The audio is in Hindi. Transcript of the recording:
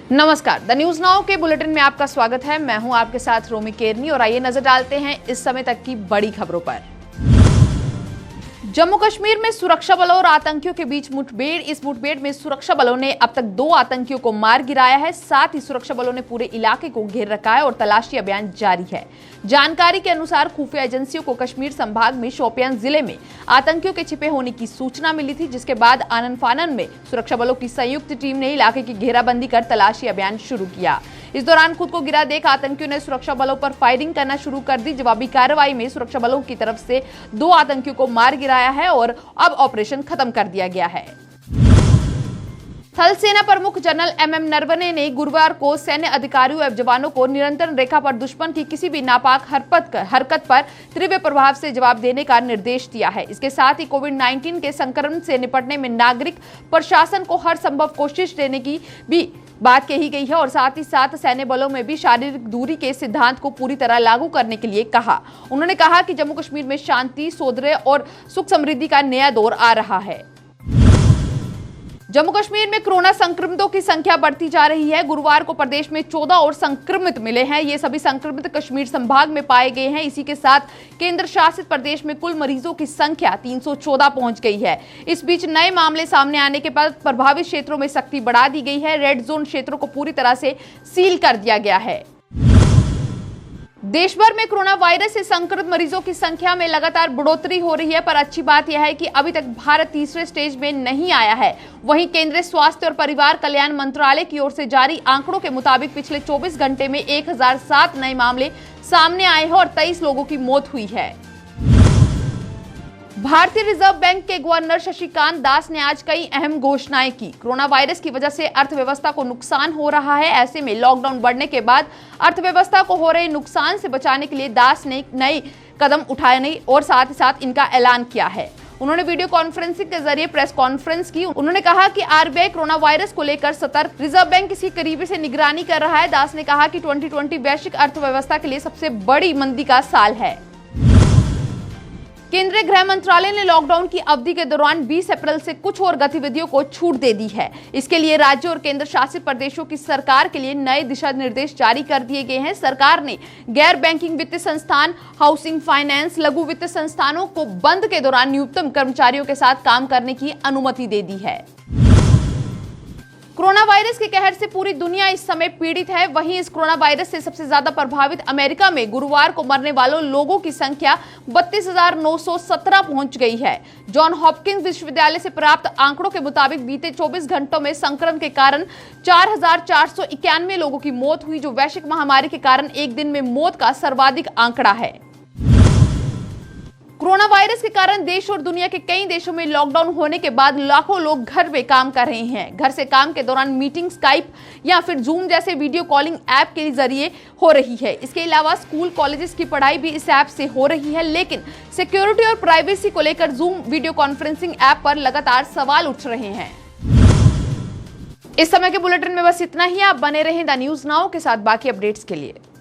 नमस्कार, द न्यूज नाउ के बुलेटिन में आपका स्वागत है। मैं हूं आपके साथ रोमी केरनी और आइए नजर डालते हैं इस समय तक की बड़ी खबरों पर। जम्मू कश्मीर में सुरक्षा बलों और आतंकियों के बीच मुठभेड़। इस मुठभेड़ में सुरक्षा बलों ने अब तक 2 आतंकियों को मार गिराया है। साथ ही सुरक्षा बलों ने पूरे इलाके को घेर रखा है और तलाशी अभियान जारी है। जानकारी के अनुसार खुफिया एजेंसियों को कश्मीर संभाग में शोपियान जिले में आतंकियों के छिपे होने की सूचना मिली थी, जिसके बाद आनन फानन में सुरक्षा बलों की संयुक्त टीम ने इलाके की घेराबंदी कर तलाशी अभियान शुरू किया। इस दौरान खुद को गिरा देख आतंकियों ने सुरक्षा बलों पर फायरिंग करना शुरू कर दी। जवाबी कार्रवाई में सुरक्षा बलों की तरफ से 2 आतंकियों को मार गिराया है और अब ऑपरेशन खत्म कर दिया गया है। थल सेना प्रमुख जनरल एमएम नरवणे ने गुरुवार को सैन्य अधिकारियों एवं जवानों को नियंत्रण रेखा पर दुश्मन की किसी भी नापाक हरकत पर तीव्र प्रभाव से जवाब देने का निर्देश दिया है। इसके साथ ही कोविड-19 के संक्रमण से निपटने में नागरिक प्रशासन को हर संभव कोशिश देने की भी बात कही गई है और साथ ही साथ सैन्य बलों में भी शारीरिक दूरी के सिद्धांत को पूरी तरह लागू करने के लिए कहा। उन्होंने कहा कि जम्मू कश्मीर में शांति, सौहार्द और सुख समृद्धि का नया दौर आ रहा है। जम्मू कश्मीर में कोरोना संक्रमितों की संख्या बढ़ती जा रही है। गुरुवार को प्रदेश में 14 और संक्रमित मिले हैं। ये सभी संक्रमित कश्मीर संभाग में पाए गए हैं। इसी के साथ केंद्र शासित प्रदेश में कुल मरीजों की संख्या 314 पहुंच गई है। इस बीच नए मामले सामने आने के बाद प्रभावित क्षेत्रों में सख्ती बढ़ा दी गई है। रेड जोन क्षेत्रों को पूरी तरह से सील कर दिया गया है। देश भर में कोरोना वायरस से संक्रमित मरीजों की संख्या में लगातार बढ़ोतरी हो रही है, पर अच्छी बात यह है कि अभी तक भारत तीसरे स्टेज में नहीं आया है। वहीं केंद्रीय स्वास्थ्य और परिवार कल्याण मंत्रालय की ओर से जारी आंकड़ों के मुताबिक पिछले 24 घंटे में 1007 नए मामले सामने आए हैं और 23 लोगों की मौत हुई है। भारतीय रिजर्व बैंक के गवर्नर शक्तिकांत दास ने आज कई अहम घोषणाएं की। कोरोना वायरस की वजह से अर्थव्यवस्था को नुकसान हो रहा है। ऐसे में लॉकडाउन बढ़ने के बाद अर्थव्यवस्था को हो रहे नुकसान से बचाने के लिए दास ने नए कदम उठाने और साथ ही साथ इनका ऐलान किया है। उन्होंने वीडियो कॉन्फ्रेंसिंग के जरिए प्रेस कॉन्फ्रेंस की। उन्होंने कहा कि आरबीआई कोरोना वायरस को लेकर सतर्क, रिजर्व बैंक इसकी करीबी से निगरानी कर रहा है। दास ने कहा कि 2020 वैश्विक अर्थव्यवस्था के लिए सबसे बड़ी मंदी का साल है। केंद्रीय गृह मंत्रालय ने लॉकडाउन की अवधि के दौरान 20 अप्रैल से कुछ और गतिविधियों को छूट दे दी है। इसके लिए राज्यों और केंद्र शासित प्रदेशों की सरकार के लिए नए दिशा निर्देश जारी कर दिए गए हैं। सरकार ने गैर बैंकिंग वित्तीय संस्थान, हाउसिंग फाइनेंस, लघु वित्तीय संस्थानों को बंद के दौरान न्यूनतम कर्मचारियों के साथ काम करने की अनुमति दे दी है। कोरोना वायरस के कहर से पूरी दुनिया इस समय पीड़ित है। वहीं इस कोरोना वायरस से सबसे ज्यादा प्रभावित अमेरिका में गुरुवार को मरने वालों लोगों की संख्या 32,917 पहुंच गई है। जॉन हॉपकिंस विश्वविद्यालय से प्राप्त आंकड़ों के मुताबिक बीते 24 घंटों में संक्रमण के कारण 4,491 लोगों की मौत हुई, जो वैश्विक महामारी के कारण एक दिन में मौत का सर्वाधिक आंकड़ा है। कोरोना वायरस के कारण देश और दुनिया के कई देशों में लॉकडाउन होने के बाद लाखों लोग घर में काम कर रहे हैं। घर से काम के दौरान मीटिंग स्काइप या फिर जूम जैसे वीडियो कॉलिंग ऐप के जरिए हो रही है। इसके अलावा स्कूल कॉलेजेस की पढ़ाई भी इस ऐप से हो रही है, लेकिन सिक्योरिटी और प्राइवेसी को लेकर जूम वीडियो कॉन्फ्रेंसिंग ऐप पर लगातार सवाल उठ रहे हैं। इस समय के बुलेटिन में बस इतना ही। आप बने रहें द न्यूज नाउ के साथ बाकी अपडेट्स के लिए।